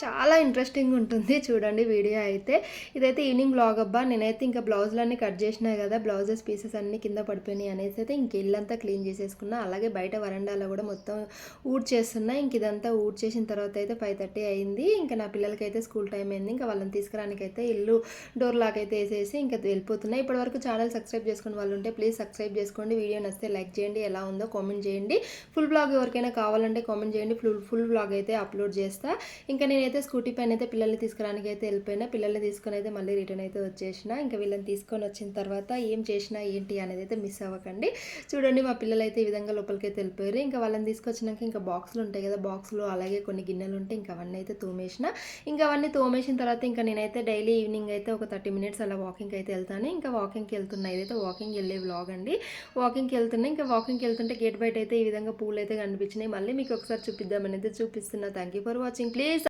చాలా ఇంట్రెస్టింగ్ ఉంటుంది చూడండి వీడియో అయితే. ఇదైతే ఈవినింగ్ వ్లాగ్ అబ్బా. నేనైతే ఇంకా బ్లౌజులన్నీ కట్ చేసినా కదా, బ్లౌజెస్ పీసెస్ అన్నీ కింద పడిపోయినాయి అనేసి అయితే ఇంక ఇల్లంతా క్లీన్ చేసేసుకున్నా. అలాగే బయట వరండాలో కూడా మొత్తం ఊడ్చేస్తున్నా. ఇంక ఇదంతా ఊడ్చేసిన తర్వాత అయితే 5:30 అయింది. ఇంకా నా పిల్లలకైతే స్కూల్ టైం అయింది. ఇంకా వాళ్ళని తీసుకురానికైతే ఇల్లు డోర్ లాక్ అయితే వేసేసి ఇంకా వెళ్ళిపోతున్నా. ఇప్పటివరకు ఛానల్ సబ్స్క్రైబ్ చేసుకుని వాళ్ళు ఉంటే ప్లీజ్ సబ్స్క్రైబ్ చేసుకోండి. వీడియో నచ్చితే లైక్ చేయండి, ఎలా ఉందో కామెంట్ చేయండి. ఫుల్ బ్లాగ్ ఎవరికైనా కావాలంటే కామెంట్ చేయండి. ఫుల్ బ్లాగ్ అయితే అప్లోడ్ చేస్తా. ఇంకా నేనైతే స్కూటీ పైన అయితే పిల్లల్ని తీసుకురానికి అయితే వెళ్ళిపోయినా. పిల్లల్ని తీసుకొని అయితే మళ్ళీ రిటర్న్ అయితే వచ్చేసిన. ఇంకా వీళ్ళని తీసుకొని వచ్చిన తర్వాత ఏం చేసినా ఏంటి అనేది అయితే మిస్ అవ్వకండి. చూడండి మా పిల్లలు అయితే ఈ విధంగా లోపలికి అయితే వెళ్ళిపోయారు. ఇంకా వాళ్ళని తీసుకొచ్చినాక ఇంకా బాక్సులు ఉంటాయి కదా, బాక్సులు అలాగే కొన్ని గిన్నెలు ఉంటే ఇంకా అవన్నీ అయితే తోమేసిన. ఇంకా అవన్నీ తోమేసిన తర్వాత ఇంకా నేనైతే డైలీ ఈవినింగ్ అయితే ఒక 30 మినిట్స్ అలా వాకింగ్కి అయితే వెళ్తాను. ఇంకా వాకింగ్కి వెళ్తున్నా. ఇదైతే వాకింగ్ వెళ్ళే వ్లాగ్ అండి. వాకింగ్కి వెళ్తున్నా. ఇంకా వాకింగ్కి వెళ్తుంటే గేట్ బయట అయితే ఈ విధంగా పూలు అయితే కనిపించినాయి. మళ్ళీ మీకు ఒకసారి చూపిద్దామని అయితే చూపిస్తున్నా. Thank you for watching. Please